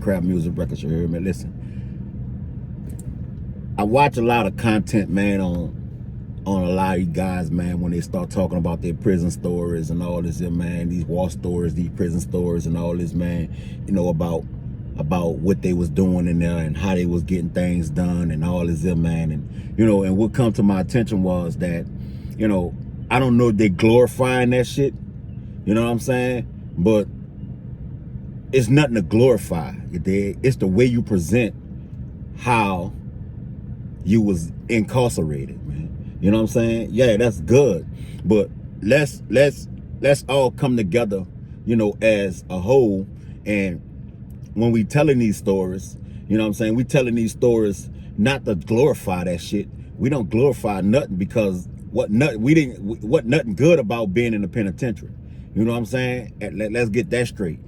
Crap Music Records, you hear me? Listen, I watch a lot of content, man, on a lot of you guys, man, when they start talking about their prison stories and all this, man, these war stories, these prison stories and all this, man, you know, about what they was doing in there and how they was getting things done and all this, man. And, you know, and what come to my attention was that, you know, I don't know if they glorifying that shit, you know what I'm saying? But it's nothing to glorify, you dig? It's the way you present how you was incarcerated, man. You know what I'm saying? Yeah, that's good. But let's all come together, you know, as a whole. And when we telling these stories, you know what I'm saying? We telling these stories not to glorify that shit. We don't glorify nothing, because what nothing good about being in the penitentiary. You know what I'm saying? Let's get that straight.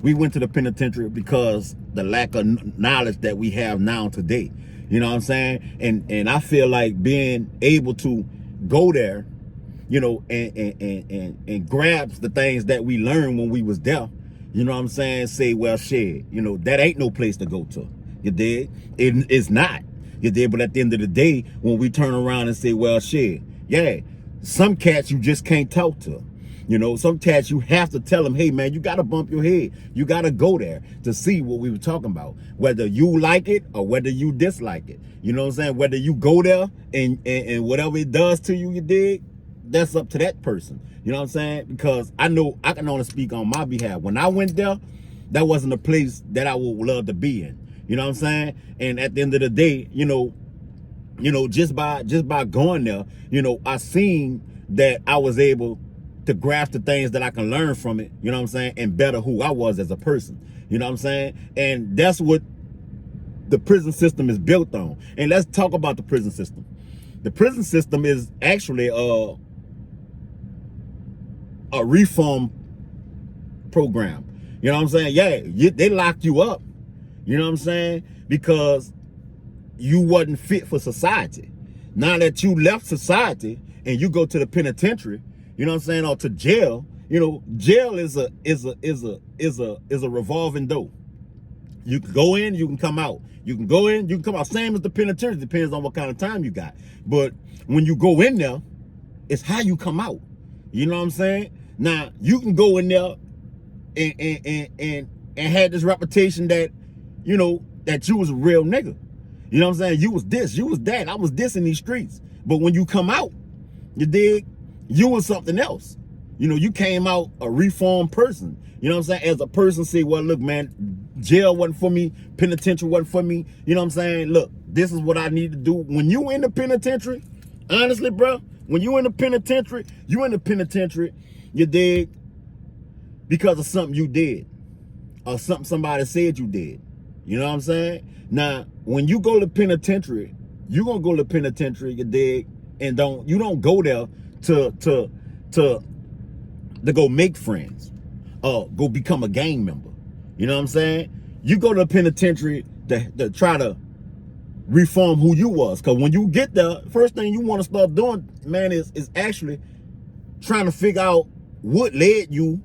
We went to the penitentiary because the lack of knowledge that we have now today. You know what I'm saying? And I feel like being able to go there, you know, and grab the things that we learned when we was there, you know what I'm saying? Say, well, shit, you know, that ain't no place to go to. You dig? It's not. You dig? But at the end of the day, when we turn around and say, well, shit, yeah, some cats you just can't talk to. You know, some cats you have to tell them, hey, man, you got to bump your head. You got to go there to see what we were talking about, whether you like it or whether you dislike it. You know what I'm saying? Whether you go there and whatever it does to you, you dig, that's up to that person. You know what I'm saying? Because I know I can only speak on my behalf. When I went there, that wasn't a place that I would love to be in. You know what I'm saying? And at the end of the day, you know, just by going there, you know, I seen that I was able to grasp the things that I can learn from it, you know what I'm saying, and better who I was as a person, you know what I'm saying? And that's what the prison system is built on. And let's talk about the prison system. The prison system is actually a reform program, you know what I'm saying? Yeah, they locked you up, you know what I'm saying, because you wasn't fit for society. Now that you left society and you go to the penitentiary, you know what I'm saying, or to jail, you know, jail is a revolving door. You can go in, you can come out. You can go in, you can come out. Same as the penitentiary, depends on what kind of time you got. But when you go in there, it's how you come out. You know what I'm saying? Now, you can go in there and had this reputation that, you know, that you was a real nigga. You know what I'm saying? You was this, you was that. I was this in these streets. But when you come out, you dig, you was something else. You know, you came out a reformed person. You know what I'm saying? As a person, say, well, look, man, jail wasn't for me, penitentiary wasn't for me. You know what I'm saying? Look, this is what I need to do. When you in the penitentiary, honestly, bro, when you in the penitentiary, you dig, because of something you did or something somebody said you did. You know what I'm saying? Now, when you go to penitentiary, you're gonna go to penitentiary, you dig, and you don't go there to go make friends or go become a gang member. You know what I'm saying? You go to the penitentiary to try to reform who you was. Because when you get there, first thing you want to start doing, man, is actually trying to figure out what led you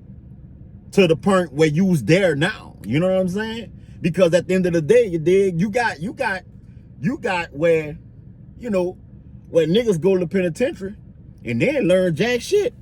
to the point where you was there now. You know what I'm saying? Because at the end of the day, you dig, you got where, you know, where niggas go to the penitentiary and they learn jack shit.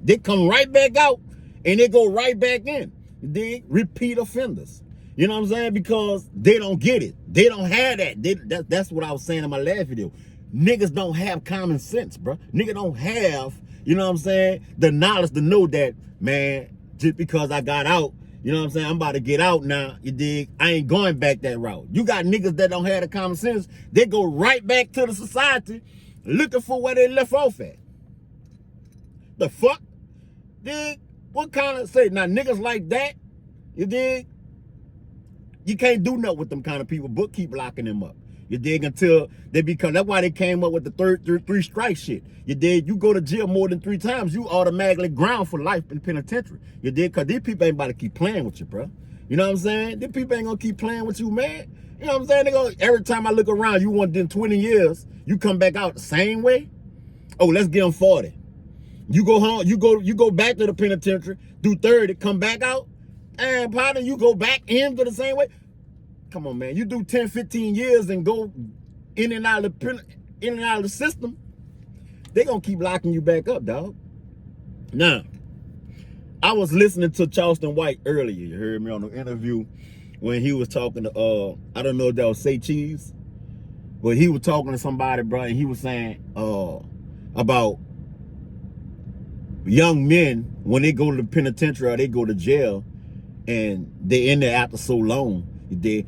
They come right back out and they go right back in. They repeat offenders. You know what I'm saying? Because they don't get it. They don't have that. That's what I was saying in my last video. Niggas don't have common sense, bro. Niggas don't have, you know what I'm saying, the knowledge to know that, man, just because I got out, you know what I'm saying, I'm about to get out now, you dig, I ain't going back that route. You got niggas that don't have the common sense. They go right back to the society looking for where they left off at. The fuck? Dig? What kind of, say, now niggas like that, you dig? You can't do nothing with them kind of people, but keep locking them up. You dig? Until they become, that's why they came up with the three strike shit. You dig? You go to jail more than 3 times, you automatically ground for life in penitentiary. You dig? Because these people ain't about to keep playing with you, bro. You know what I'm saying? These people ain't gonna keep playing with you, man. You know what I'm saying? They go, every time I look around, you want them 20 years, you come back out the same way? Oh, let's get them 40. You go home, you go back to the penitentiary, do 30, come back out, and partner, you go back into the same way. Come on, man. You do 10, 15 years and go in and out of the system, they gonna keep locking you back up, dog. Now, I was listening to Charleston White earlier. You heard me on the interview when he was talking to I don't know if that was Say Cheese, but he was talking to somebody, bro, and he was saying about young men when they go to the penitentiary or they go to jail and they in there after so long,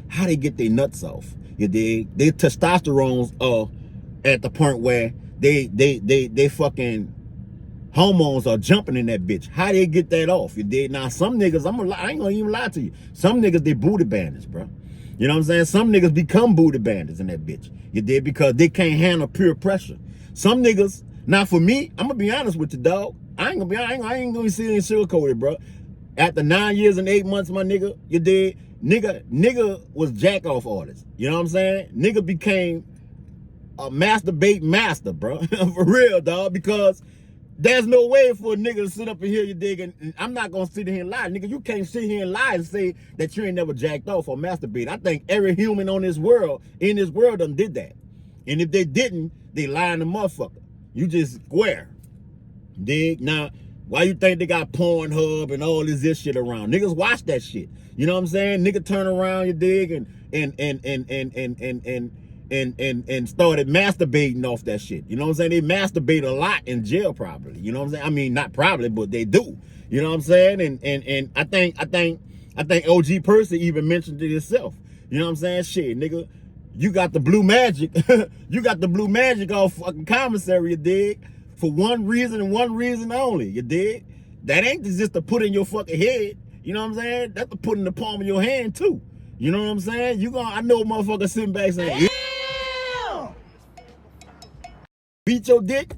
how they get their nuts off. Their testosterones are at the point where they fucking hormones are jumping in that bitch. How they get that off? Now some niggas, I ain't gonna even lie to you. Some niggas, they booty bandits, bro. You know what I'm saying? Some niggas become booty bandits in that bitch. Because they can't handle pure pressure. Some niggas, now for me, I'm gonna be honest with you, dog. I ain't gonna be sitting sugarcoated, bro. After 9 years and 8 months, my nigga, nigga was jack off artist. You know what I'm saying? Nigga became a masturbate master, bro. For real, dog. Because there's no way for a nigga to sit up in here, and I'm not gonna sit here and lie. Nigga, you can't sit here and lie and say that you ain't never jacked off or masturbated. I think every human in this world done did that. And if they didn't, they lying the motherfucker. You just square. Dig? Now, why you think they got Pornhub and all this shit around? Niggas watch that shit. You know what I'm saying? Nigga turn around, you dig, and started masturbating off that shit. You know what I'm saying? They masturbate a lot in jail, probably. You know what I'm saying? I mean, not probably, but they do. You know what I'm saying? And I think OG Percy even mentioned it himself. You know what I'm saying? Shit, nigga, you got the blue magic. You got the blue magic off fucking commissary, you dig? For one reason and one reason only, you dig? That ain't just to put in your fucking head. You know what I'm saying? That's to put in the palm of your hand too. You know what I'm saying? I know motherfuckers sitting back saying, beat your dick,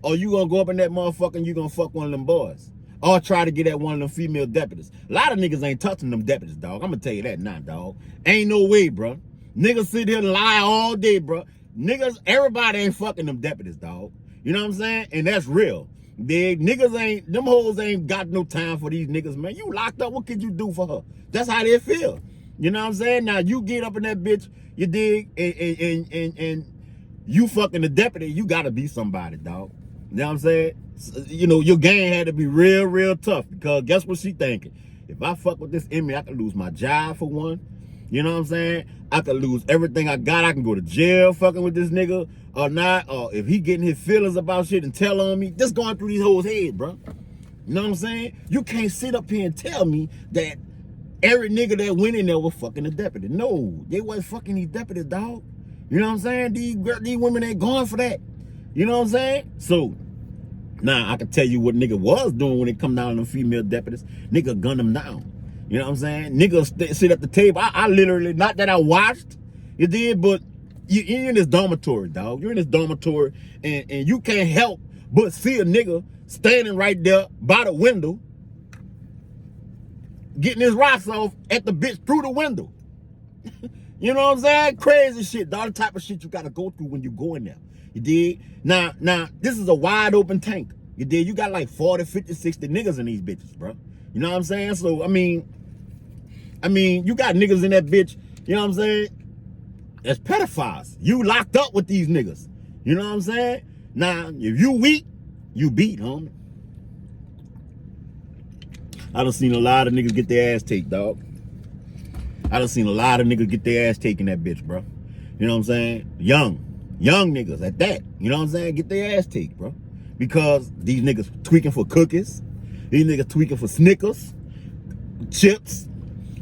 or you gonna go up in that motherfucker and you gonna fuck one of them boys. Or try to get at one of them female deputies. A lot of niggas ain't touching them deputies, dog. I'm gonna tell you that now, dog. Ain't no way, bro. Niggas sit here and lie all day, bro. Niggas, everybody ain't fucking them deputies, dog. You know what I'm saying? And that's real. Them hoes ain't got no time for these niggas, man. You locked up, what could you do for her? That's how they feel. You know what I'm saying? Now you get up in that bitch, you dig, and you fucking the deputy, you gotta be somebody, dog. You know what I'm saying? You know, your game had to be real, real tough, because guess what she thinking? If I fuck with this inmate, I could lose my job for one. You know what I'm saying? I could lose everything I got. I can go to jail fucking with this nigga or not. Or if he getting his feelings about shit and tell on me, just going through these hoes' head, bro. You know what I'm saying? You can't sit up here and tell me that every nigga that went in there was fucking a deputy. No, they wasn't fucking these deputies, dog. You know what I'm saying? These women ain't going for that. You know what I'm saying? So, now I can tell you what nigga was doing when it come down to them female deputies. Nigga gun them down. You know what I'm saying? Niggas sit at the table. I literally, not that I watched, you did, but you're in this dormitory, dog. You're in this dormitory, and you can't help but see a nigga standing right there by the window, getting his rocks off at the bitch through the window. You know what I'm saying? Crazy shit, dog. The type of shit you gotta go through when you go in there. You dig? Now, this is a wide open tank. You dig? You got like 40, 50, 60 niggas in these bitches, bro. You know what I'm saying? So, I mean, you got niggas in that bitch, you know what I'm saying? That's pedophiles. You locked up with these niggas. You know what I'm saying? Now, if you weak, you beat, homie. I done seen a lot of niggas get their ass taken, dog. I done seen a lot of niggas get their ass taken in that bitch, bro. You know what I'm saying? Young niggas at that. You know what I'm saying? Get their ass taken, bro. Because these niggas tweaking for cookies. These niggas tweaking for Snickers, chips.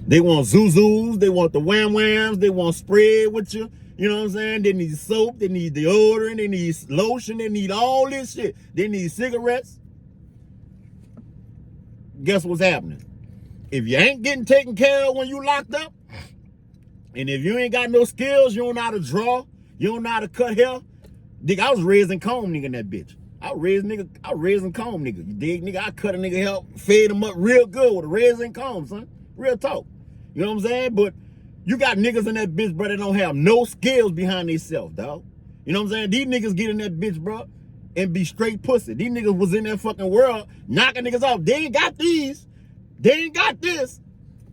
They want Zuzus. They want the Wham Whams. They want spread with you. You know what I'm saying? They need soap. They need deodorant. They need lotion. They need all this shit. They need cigarettes. Guess what's happening? If you ain't getting taken care of when you locked up, and if you ain't got no skills, you don't know how to draw, you don't know how to cut hair. Nigga, I was raising comb nigga in that bitch. I was raising comb nigga. You dig, nigga? I cut a nigga hair, fade him up real good with a raising comb, son. Real talk. You know what I'm saying? But you got niggas in that bitch, bro, that don't have no skills behind themselves, dog. You know what I'm saying? These niggas get in that bitch, bro, and be straight pussy. These niggas was in that fucking world knocking niggas off. They ain't got these. They ain't got this.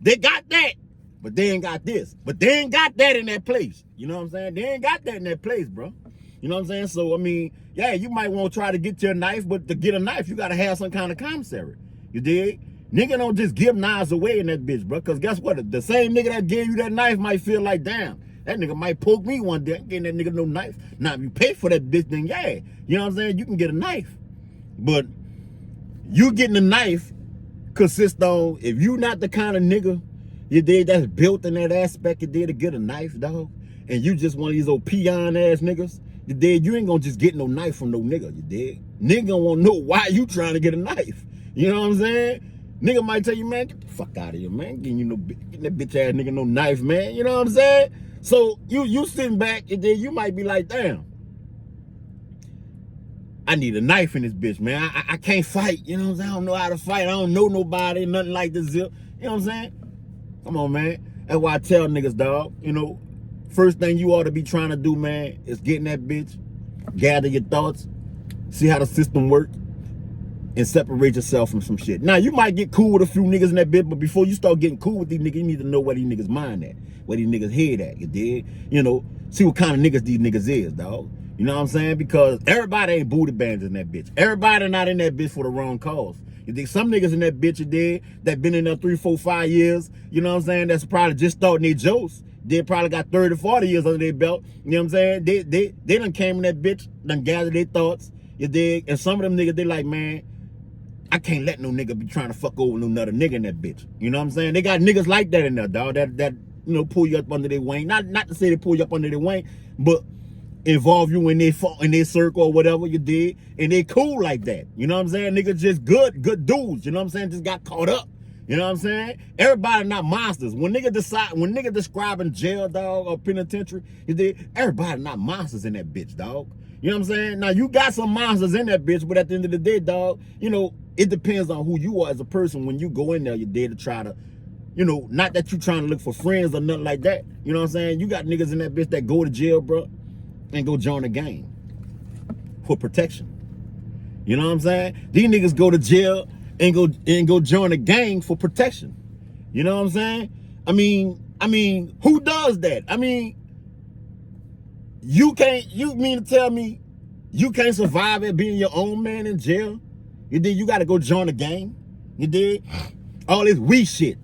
They got that. but they ain't got this. But they ain't got that in that place. You know what I'm saying? They ain't got that in that place, bro. You know what I'm saying? So, I mean, yeah, you might want to try to get your knife, but to get a knife, you got to have some kind of commissary. You dig? Nigga don't just give knives away in that bitch, bro. Because guess what? The same nigga that gave you that knife might feel like, damn, that nigga might poke me one day. I ain't getting that nigga no knife. Now, if you pay for that bitch, then yeah. You know what I'm saying? You can get a knife. But you getting a knife consists on, if you not the kind of nigga you did that's built in that aspect, you did to get a knife, dog, and you just one of these old peon ass niggas, you did, you ain't gonna just get no knife from no nigga, you did. Nigga gonna wanna know why you trying to get a knife. You know what I'm saying? Nigga might tell you, man, get the fuck out of here, man. Getting that bitch ass nigga no knife, man. You know what I'm saying? So you sitting back and then you might be like, damn, I need a knife in this bitch, man. I can't fight. You know what I'm saying? I don't know how to fight. I don't know nobody, nothing like this. You know what I'm saying? Come on, man. That's why I tell niggas, dog, you know, first thing you ought to be trying to do, man, is get in that bitch, gather your thoughts, see how the system works, and separate yourself from some shit. Now, you might get cool with a few niggas in that bitch, but before you start getting cool with these niggas, you need to know where these niggas mind at, where these niggas head at, you dig? You know, see what kind of niggas these niggas is, dog. You know what I'm saying? Because everybody ain't booty bands in that bitch. Everybody not in that bitch for the wrong cause. You think some niggas in that bitch you did that been in there 3, 4, 5 years, you know what I'm saying? That's probably just starting their jokes. They probably got 30, 40 years under their belt. You know what I'm saying? They done came in that bitch, done gathered their thoughts, you dig? And some of them niggas, they like, man, I can't let no nigga be trying to fuck over no another nigga in that bitch. You know what I'm saying? They got niggas like that in there, dog. That you know, pull you up under their wing. Not to say they pull you up under their wing, but involve you in their circle or whatever you did, and they cool like that. You know what I'm saying? Niggas just good dudes. You know what I'm saying? Just got caught up. You know what I'm saying? Everybody not monsters. When nigga describing jail, dog, or penitentiary, you did, everybody not monsters in that bitch, dog. You know what I'm saying? Now you got some monsters in that bitch, but at the end of the day, dog, you know, it depends on who you are as a person. When you go in there, you're there to try to, you know, not that you trying to look for friends or nothing like that. You know what I'm saying? You got niggas in that bitch that go to jail, bro, and go join a gang for protection. You know what I'm saying? These niggas go to jail and go join a gang for protection. You know what I'm saying? I mean, who does that? I mean, you mean to tell me you can't survive at being your own man in jail? You did, you gotta go join a gang. You did? All this we shit.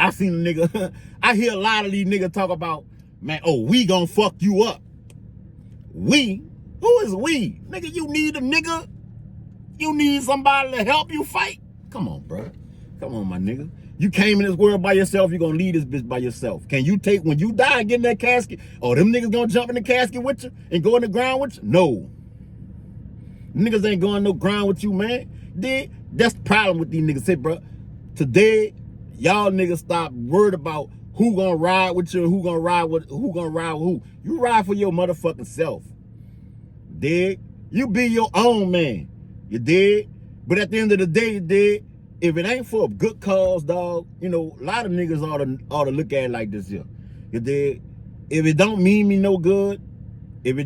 I seen a nigga, I hear a lot of these niggas talk about, man, oh, we gonna fuck you up. We? Who is we? Nigga, you need a nigga? You need somebody to help you fight? Come on, bro. Come on, my nigga. You came in this world by yourself, you're gonna leave this bitch by yourself. Can you take, when you die and get in that casket, oh, them niggas gonna jump in the casket with you and go in the ground with you? No. Niggas ain't going no ground with you, man. That's the problem with these niggas. Say, bro, today, y'all niggas stop worried about who gonna ride with you and who gonna ride with who. You ride for your motherfucking self. Dig? You be your own man. You dig? But at the end of the day, you dig? If it ain't for a good cause, dog, you know, a lot of niggas ought to look at it like this here. You dig? If it don't mean me no good, if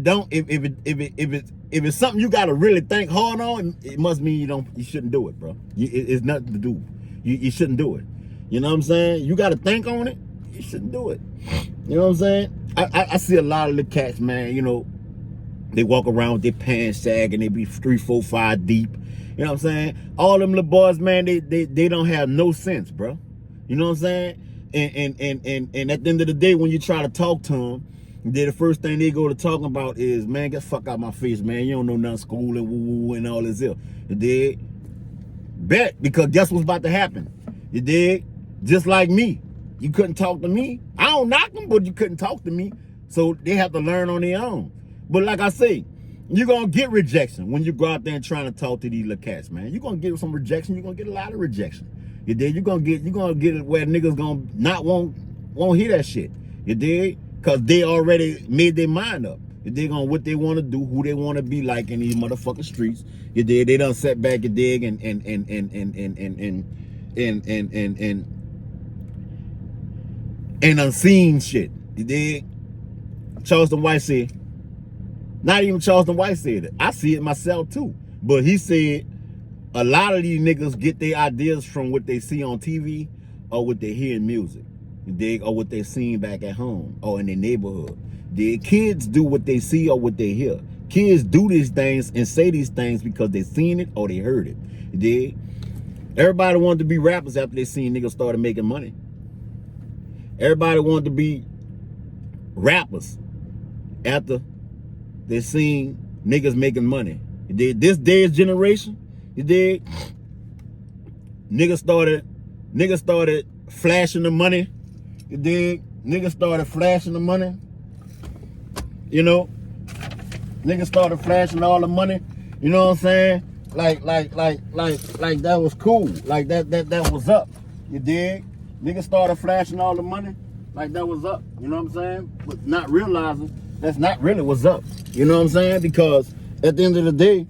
it's something you gotta really think hard on, it must mean you shouldn't do it, bro. It's nothing to do. You shouldn't do it. You know what I'm saying? You gotta think on it. You shouldn't do it. You know what I'm saying? I see a lot of the cats, man, you know, they walk around with their pants sagging, they be 3, 4, 5 deep. You know what I'm saying? All them little boys, man, they don't have no sense, bro. You know what I'm saying? And at the end of the day, when you try to talk to them, the first thing they go to talking about is, man, get the fuck out my face, man. You don't know nothing, school and woo-woo and all this here. You dig? Bet, because guess what's about to happen? You dig? Just like me. You couldn't talk to me. I don't knock them, but you couldn't talk to me. So they have to learn on their own. But like I say, you're going to get rejection when you go out there and trying to talk to these little cats, man. You're going to get some rejection. You're going to get a lot of rejection. You dig? You're going to get it where niggas going to not won't hear that shit. You dig? Because they already made their mind up. You dig on what they want to do, who they want to be like in these motherfucking streets. You dig? They done set back, you dig, and unseen shit. You dig? Charleston White said, not even Charleston White said it. I see it myself too. But he said a lot of these niggas get their ideas from what they see on TV or what they hear in music. You dig? Or what they seen back at home or in their neighborhood. The kids do what they see or what they hear. Kids do these things and say these things because they seen it or they heard it. You dig? Everybody wanted to be rappers after they seen niggas started making money. Everybody wanted to be rappers after they seen niggas making money. You dig? This day's generation, you dig? Niggas started flashing the money. You dig? Niggas started flashing the money. You know? Niggas started flashing all the money. You know what I'm saying? Like that was cool. Like that was up. You dig? Niggas started flashing all the money. Like that was up. You know what I'm saying? But not realizing that's not really what's up. You know what I'm saying? Because at the end of the day,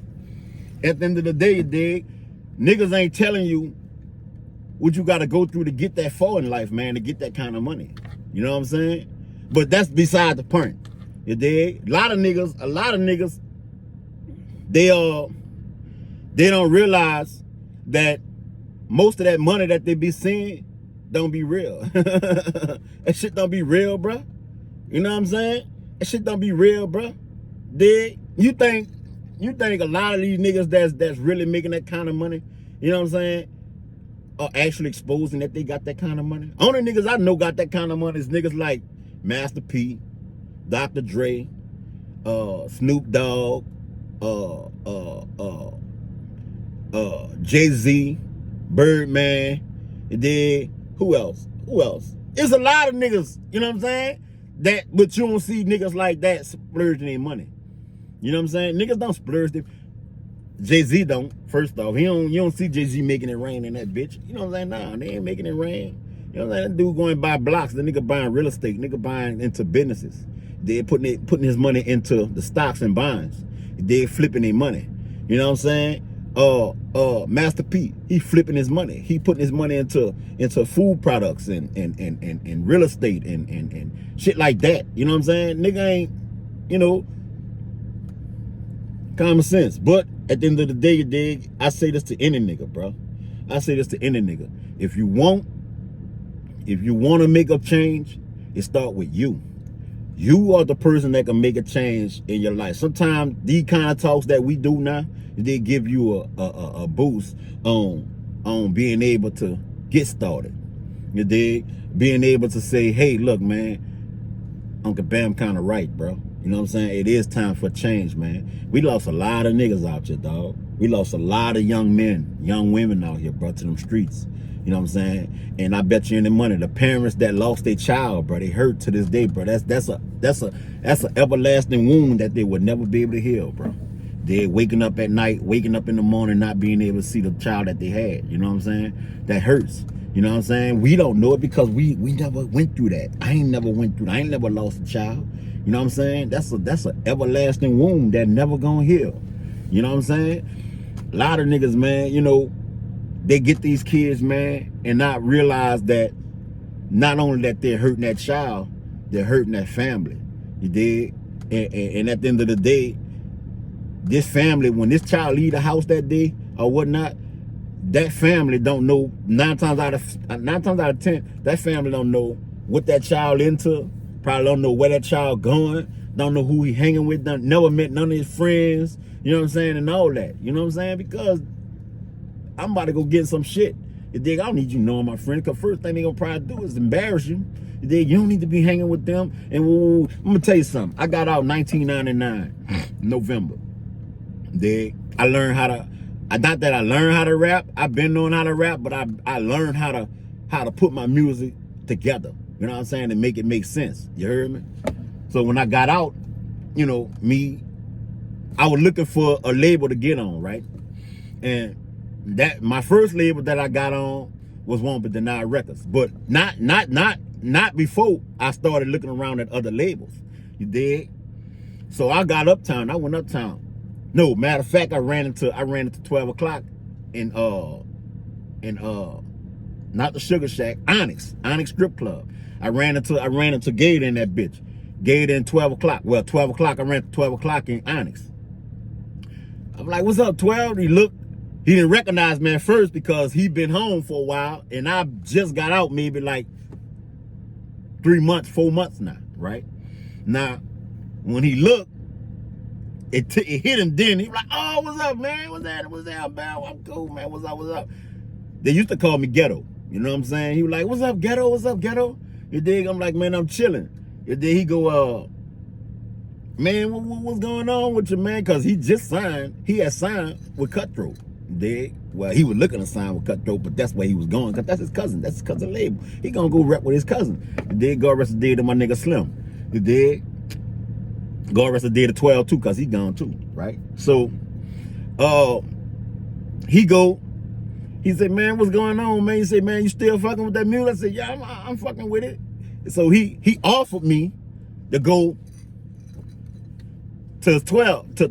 you dig? Niggas ain't telling you what you got to go through to get that far in life, man, to get that kind of money. You know what I'm saying? But that's beside the point. You dig? A lot of niggas, they don't realize that most of that money that they be seeing don't be real. That shit don't be real, bruh. You know what I'm saying? That shit don't be real, bruh. Dig? You think a lot of these niggas that's really making that kind of money, you know what I'm saying, are actually exposing that they got that kind of money? Only niggas I know got that kind of money is niggas like Master P, Dr. Dre, Snoop Dogg, Jay-Z, Birdman, and then who else? It's a lot of niggas, you know what I'm saying? But you don't see niggas like that splurging their money. You know what I'm saying? Niggas don't splurge them. Jay-Z don't, first off. You don't see Jay-Z making it rain in that bitch. You know what I'm saying? Nah, they ain't making it rain. You know what I'm saying? That dude going buy blocks. The nigga buying real estate. Nigga buying into businesses. They putting his money into the stocks and bonds. They flipping their money. You know what I'm saying? Master P, he flipping his money. He putting his money into food products and real estate and shit like that. You know what I'm saying? Nigga ain't, you know, common sense. But at the end of the day, you dig, I say this to any nigga, bro. I say this to any nigga. If you want to make a change, it start with you. You are the person that can make a change in your life. Sometimes these kind of talks that we do now, they give you a boost on being able to get started. You dig? Being able to say, hey, look, man, Uncle Bam kind of right, bro. You know what I'm saying? It is time for change, man. We lost a lot of niggas out here, dog. We lost a lot of young men, young women out here, bro, to them streets. You know what I'm saying? And I bet you any money, the parents that lost their child, bro, they hurt to this day, bro. That's a everlasting wound that they would never be able to heal, bro. They're waking up at night, waking up in the morning, not being able to see the child that they had. You know what I'm saying? That hurts. You know what I'm saying? We don't know it because we never went through that. I ain't never went through that. I ain't never lost a child. You know what I'm saying? That's an everlasting wound that never gonna heal. You know what I'm saying? A lot of niggas, man, you know, they get these kids, man, and not realize that not only that they're hurting that child, they're hurting that family. You dig? And at the end of the day, this family, when this child leave the house that day or whatnot, that family don't know, 9 times out of 10, that family don't know what that child into, probably don't know where that child going, don't know who he hanging with, never met none of his friends, you know what I'm saying, and all that. You know what I'm saying? Because I'm about to go get some shit. You dig? I don't need you knowing my friends, because first thing they gonna probably do is embarrass you. You dig? You don't need to be hanging with them. And I'm gonna tell you something. I got out 1999, November. Dig? I learned how to, not that I learned how to rap, I've been knowing how to rap, but I learned how to put my music together. You know what I'm saying? To make it make sense. You heard me? So when I got out, you know, I was looking for a label to get on, right? And that my first label that I got on was Won't Be Denied Records, but not before I started looking around at other labels. You dig? So I got Uptown. I went Uptown. No, matter of fact, I ran into 12 o'clock in not the Sugar Shack, Onyx Strip Club. I ran into Gator in that bitch. Gator in 12 o'clock. Well, 12 o'clock, I ran to 12 o'clock in Onyx. I'm like, what's up, 12? He looked. He didn't recognize me at first because he'd been home for a while, and I just got out maybe like 3 months, 4 months now, right? Now, when he looked, it hit him then. He was like, oh, what's up, man? What's that, man? I'm cool, man. What's up? They used to call me Ghetto. You know what I'm saying? He was like, what's up, Ghetto? What's up, Ghetto? You dig? I'm like, man, I'm chilling. You dig? He go, man, what's going on with you, man? Because he had signed with Cutthroat. You dig? Well, he was looking to sign with Cutthroat, but that's where he was going, because that's his cousin. That's his cousin label. He gonna go rep with his cousin. You dig? God rest the dead to my nigga Slim. You dig? God rest the dead to 12 too, because he gone too, right? So, he said, man, what's going on, man? He said, man, you still fucking with that music? I said, yeah, I'm fucking with it. So he offered me to go to 12 to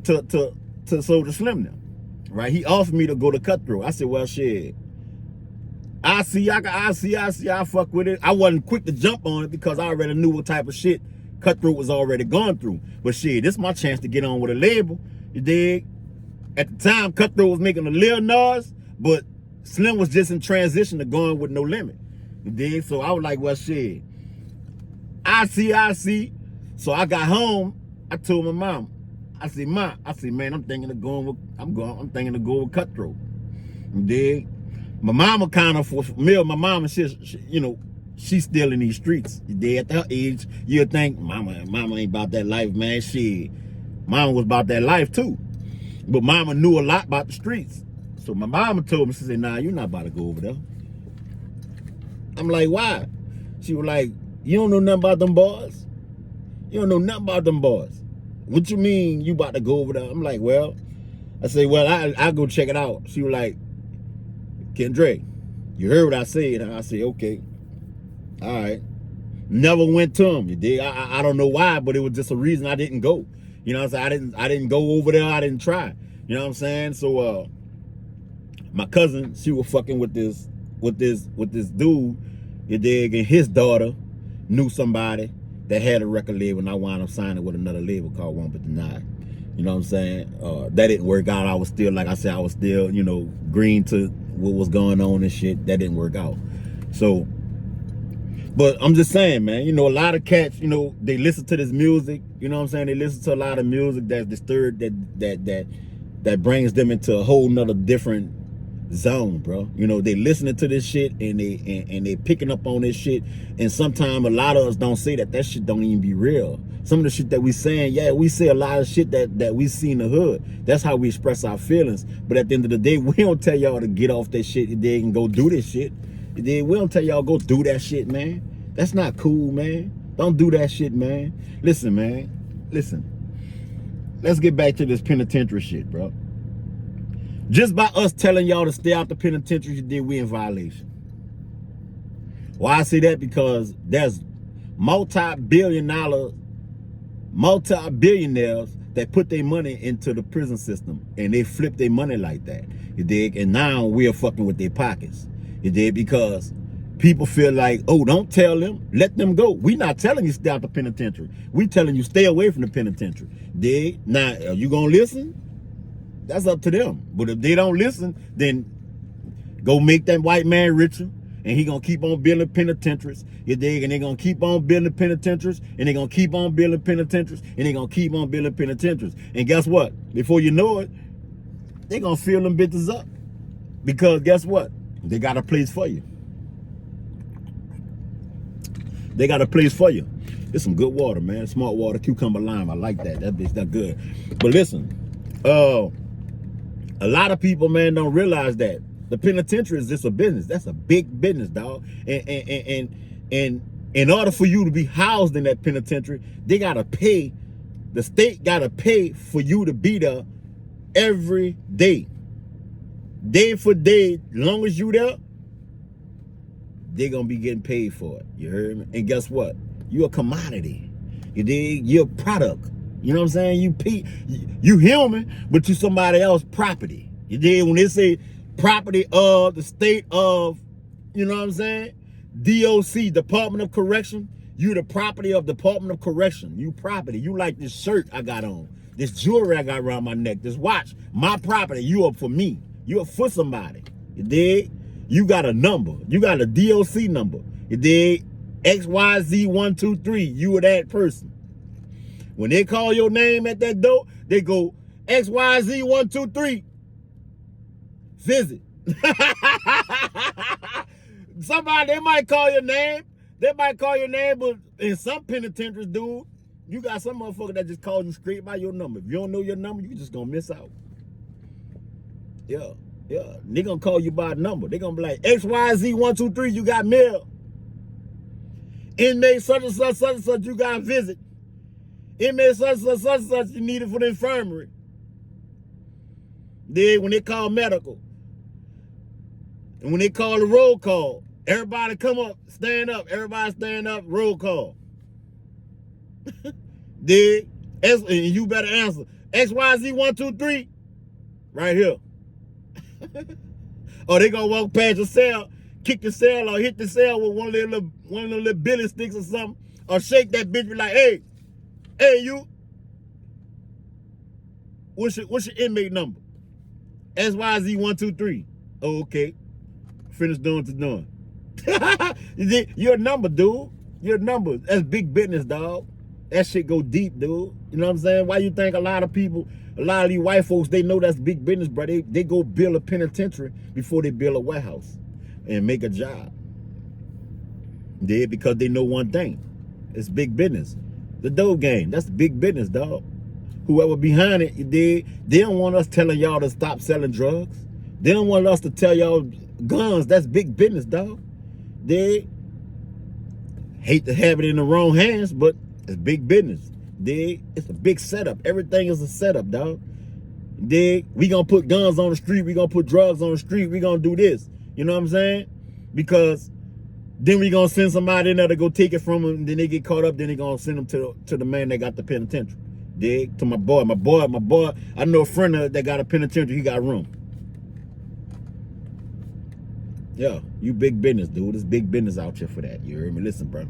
Soulja Slim now, right? He offered me to go to Cutthroat. I said, well, shit, I fuck with it. I wasn't quick to jump on it because I already knew what type of shit Cutthroat was already going through. But shit, this is my chance to get on with a label. You dig? At the time, Cutthroat was making a little noise, but Slim was just in transition to going with No Limit. You dig? So I was like, well, shit, I see. So I got home. I told my mom, I said, man, I'm thinking of going with Cutthroat. You dig? My mama kind of familiar. My mama, she's still in these streets. You dig? At her age, you'd think, mama ain't about that life, man. Shit, mama was about that life too. But mama knew a lot about the streets. So my mama told me, she said, nah, you're not about to go over there. I'm like, why? She was like, you don't know nothing about them boys? You don't know nothing about them boys. What you mean you about to go over there? I'm like, well, I say, well, I'll go check it out. She was like, Kendrick, you heard what I said. I said, okay, all right. Never went to him. You dig? I don't know why, but it was just a reason I didn't go. You know what I'm saying? I didn't go over there. I didn't try. You know what I'm saying? So my cousin, she was fucking with this dude, you dig, and his daughter knew somebody that had a record label, and I wound up signing with another label called One But Denied. You know what I'm saying? That didn't work out. I was still, like I said, green to what was going on and shit. That didn't work out. So, but I'm just saying, man, a lot of cats, they listen to this music, you know what I'm saying? They listen to a lot of music that's disturbed, that brings them into a whole nother different zone, bro. They listening to this shit and they picking up on this shit. And sometimes a lot of us don't say that shit don't even be real. Some of the shit that we saying, yeah, we say a lot of shit that we see in the hood. That's how we express our feelings. But at the end of the day, we don't tell y'all to get off that shit. They can go do this shit. We don't tell y'all go do that shit, man. That's not cool, man. Don't do that shit, man. Listen, man. Listen. Let's get back to this penitentiary shit, bro. Just by us telling y'all to stay out the penitentiary, we in violation. Why I say that? Because there's multi-billionaires that put their money into the prison system, and they flip their money like that. You dig? And now we're fucking with their pockets. You dig? Because people feel like, oh, don't tell them, let them go. We not telling you stay out the penitentiary. We telling you stay away from the penitentiary. Dig? Now, are you gonna listen? That's up to them. But if they don't listen, then go make that white man richer, and he gonna keep on building penitentiaries. You dig? And they gonna keep on building penitentiaries, and they gonna keep on building penitentiaries, and they gonna keep on building penitentiaries. And guess what? Before you know it, they gonna fill them bitches up. Because guess what? They got a place for you. They got a place for you. It's some good water, man. Smart water, cucumber lime. I like that. That bitch, that good. But listen, a lot of people, man, don't realize that the penitentiary is just a business. That's a big business, dog. And in order for you to be housed in that penitentiary, they gotta pay. The state gotta pay for you to be there every day, day for day. Long as you there, they're gonna be getting paid for it. You heard me? And guess what? You're a commodity. You dig? You're a product. You know what I'm saying? You human, but you somebody else's property. You dig? When they say property of the state of, you know what I'm saying? DOC, Department of Correction. You the property of Department of Correction. You property. You like this shirt I got on, this jewelry I got around my neck, this watch. My property. You are for me. You are for somebody. You dig? You got a number. You got a DOC number. You dig? XYZ123, you are that person. When they call your name at that door, they go, XYZ123, visit. Somebody, they might call your name. They might call your name, but in some penitentiaries, dude, you got some motherfucker that just calls you straight by your number. If you don't know your number, you just gonna miss out. Yeah. They gonna call you by a number. They gonna be like, XYZ123, you got mail. Inmate such and such, you got a visit. Inmate such and such, you need it for the infirmary. Then when they call medical, and when they call the roll call, everybody come up, stand up, everybody stand up, roll call. Then, and you better answer, XYZ123, right here. Or they gonna walk past your cell, kick the cell or hit the cell with one of them little billy sticks or something, or shake that bitch, be like, hey you, what's your inmate number? XYZ123. Oh, okay. Finish doing to done. You're a number, dude. You're a number. That's big business, dog. That shit go deep, dude. You know what I'm saying? Why you think a lot of people, a lot of these white folks, they know that's big business, bro. They go build a penitentiary before they build a warehouse and make a job. Because they know one thing. It's big business. The dope game, that's big business, dog. Whoever behind it, they don't want us telling y'all to stop selling drugs. They don't want us to tell y'all guns, that's big business, dog. They hate to have it in the wrong hands, but it's big business. It's a big setup. Everything is a setup, dog. We gonna put guns on the street. We gonna put drugs on the street. We gonna do this. You know what I'm saying? Because then we gonna send somebody in there to go take it from them. Then they get caught up. Then they gonna send them to the man that got the penitentiary. To my boy. I know a friend that got a penitentiary. He got room. Yeah, you big business, dude. It's big business out here for that. You heard me? Listen, bro.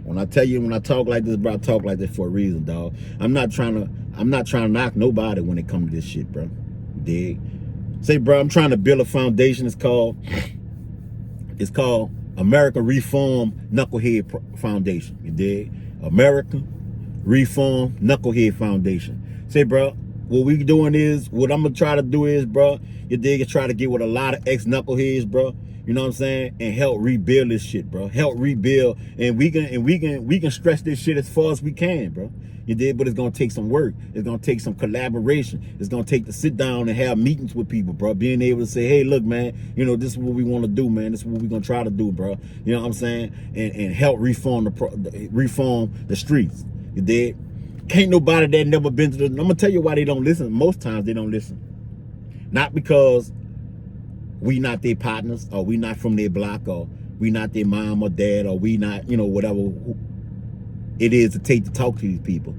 When I tell you, when I talk like this, bro, I talk like this for a reason, dog. I'm not trying to knock nobody when it comes to this shit, bro. Dig? Say, bro, I'm trying to build a foundation. It's called American Reform Knucklehead Foundation. You dig? American Reform Knucklehead Foundation. Say, bro, what I'm gonna try to do is, bro, you dig, is try to get with a lot of ex-knuckleheads, bro. You know what I'm saying? And help rebuild this shit, bro. Help rebuild, and we can stretch this shit as far as we can, bro. You did, but it's gonna take some work. It's gonna take some collaboration. It's gonna take to sit down and have meetings with people, bro. Being able to say, hey, look, man, you know, this is what we want to do, man. This is what we're gonna try to do, bro. You know what I'm saying? And help reform the streets. You did. Can't nobody that never been to I'm gonna tell you why they don't listen. Most times they don't listen. Not because we not their partners, or we not from their block, or we not their mom or dad, or we not, you know, whatever it is to take to talk to these people.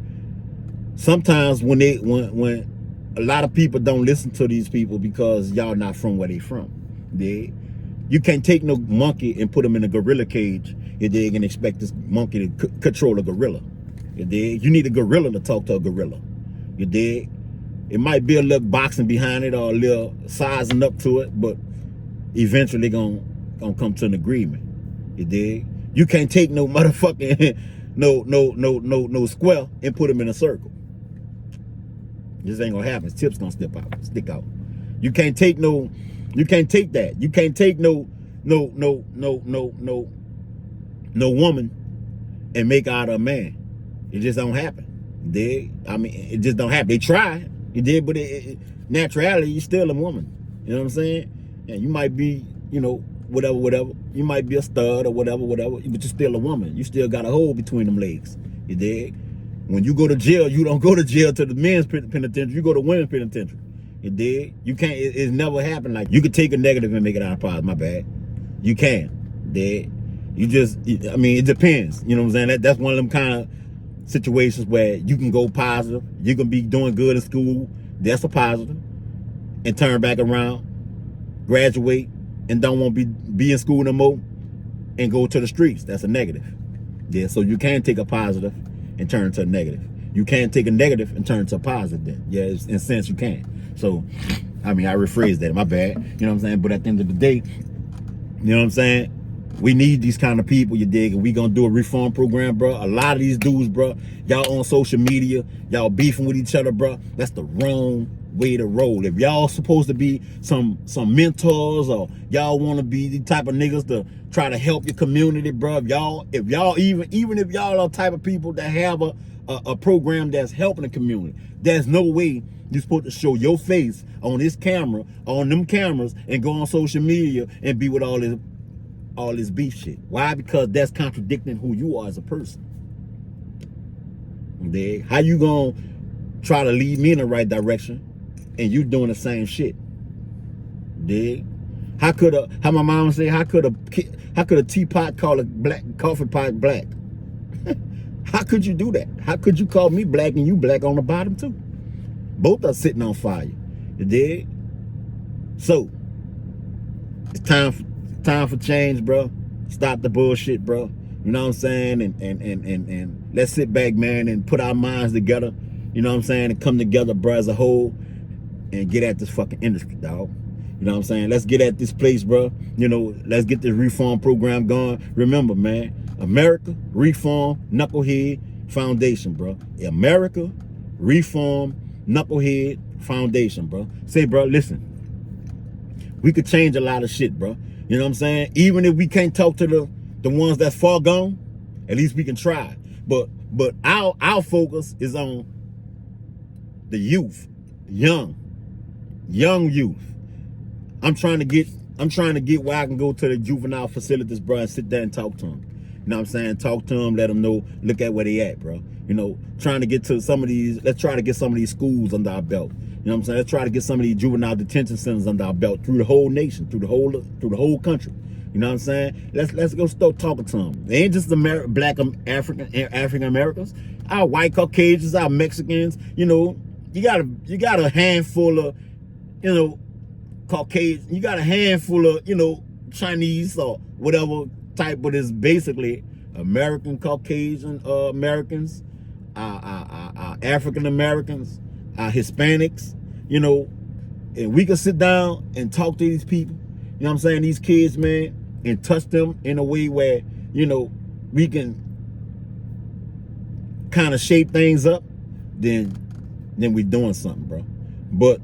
Sometimes when a lot of people don't listen to these people because y'all not from where they from. You can't take no monkey and put him in a gorilla cage, you dig, and expect this monkey to control a gorilla. You dig? You need a gorilla to talk to a gorilla. You dig? It might be a little boxing behind it or a little sizing up to it, but eventually gonna come to an agreement. You dig? You can't take no motherfucking no square and put him in a circle. This ain't gonna happen. His tip's gonna stick out. You can't take that. You can't take no woman and make out a man. It just don't happen. Dig? I mean, it just don't happen. They try. You did, but naturally, you're still a woman. You know what I'm saying? And you might be, you know, whatever. You might be a stud or whatever, but you're still a woman. You still got a hole between them legs. You dig? When you go to jail, you don't go to jail to the men's penitentiary. You go to women's penitentiary. You dig? You can't. It's never happened like you could take a negative and make it out of positive. My bad. You can. Dig? You just. I mean, it depends. You know what I'm saying? That's one of them kind of situations where you can go positive, you can be doing good in school, that's a positive, and turn back around, graduate, and don't want to be in school no more, and go to the streets. That's a negative. Yeah, so you can take a positive and turn it to a negative. You can take a negative and turn it to a positive then. Yeah, in a sense you can. So, I mean, I rephrased that, my bad. You know what I'm saying? But at the end of the day, you know what I'm saying? We need these kind of people, you dig? And we gonna do a reform program, bro. A lot of these dudes, bro, y'all on social media, y'all beefing with each other, bro. That's the wrong way to roll. If y'all supposed to be some mentors, or y'all want to be the type of niggas to try to help your community, bro. If y'all even if y'all are the type of people that have a program that's helping the community, there's no way you're supposed to show your face on this camera, on them cameras, and go on social media and be with all this beef shit. Why? Because that's contradicting who you are as a person. Dig? How you gonna try to lead me in the right direction and you doing the same shit? Dig? How my mama say, how could a teapot call a black coffee pot black? How could you do that? How could you call me black and you black on the bottom too? Both are sitting on fire. You dig? So it's time for change, bro. Stop the bullshit, bro. You know what I'm saying? And let's sit back, man, and put our minds together. You know what I'm saying? And come together, bro, as a whole, and get at this fucking industry, dog. You know what I'm saying? Let's get at this place, bro. You know, let's get this reform program going. Remember, man, America Reform Knucklehead Foundation, bro. America Reform Knucklehead Foundation, bro. Say, bro, listen, we could change a lot of shit, bro. You know what I'm saying? Even if we can't talk to the ones that's far gone, at least we can try. But our focus is on the youth, young youth. I'm trying to get where I can go to the juvenile facilities, bro, and sit there and talk to them. You know what I'm saying? Talk to them, let them know, look at where they at, bro. You know, trying to get to some of these, let's try to get some of these schools under our belt. You know what I'm saying? Let's try to get some of these juvenile detention centers under our belt through the whole nation, through the whole country. You know what I'm saying? Let's go start talking to them. They ain't just the black African Americans, our white Caucasians, our Mexicans. You know, you got a handful of, you know, Caucasian. You got a handful of, you know, Chinese or whatever type, but it's basically American Caucasian Americans, African Americans, Hispanics, you know, and we can sit down and talk to these people, you know what I'm saying, these kids, man, and touch them in a way where, you know, we can kind of shape things up, then we doing something, bro. But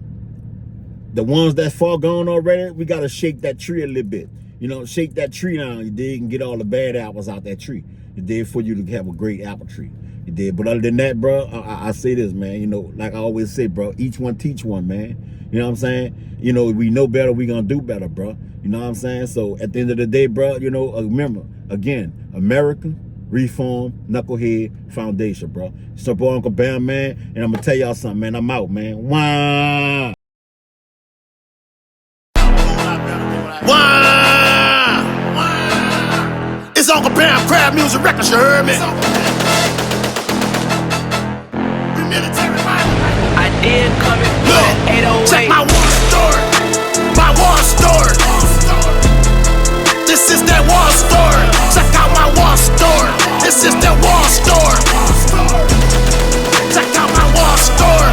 the ones that's far gone already, we got to shake that tree a little bit. You know, shake that tree down, you dig, and get all the bad apples out that tree. You dig, for you to have a great apple tree. You dig, but other than that, bro, I say this, man, you know, like I always say, bro, each one teach one, man. You know what I'm saying? You know, we know better, we gonna do better, bro. You know what I'm saying? So at the end of the day, bro, you know, remember, again, America Reform Knucklehead Foundation, bro. It's your boy Uncle Bam, man, and I'm gonna tell y'all something, man. I'm out, man. Wah! It's Uncle Bam Crab Music Records, you heard me? I did come in Look, 808. check my war story. My war story. This is that war story. Check out my war story. This is that war story. Check out my war story.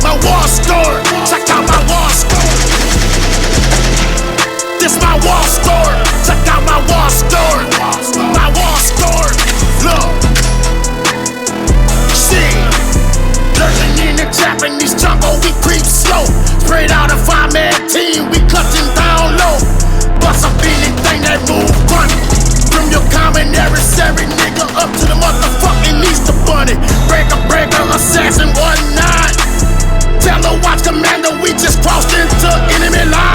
My war story. Check out my war story. This my war story. Check out my war story. My war story. Look. See. Lurking in the Japanese jungle, we creep slow. Spread out a 5-man team, we clutching down low. Bust up anything that move funny. From your common adversary nigga up to the motherfucking Easter Bunny. Breaker, assassin, 1-9. Tell her watch commander, we just crossed into enemy line.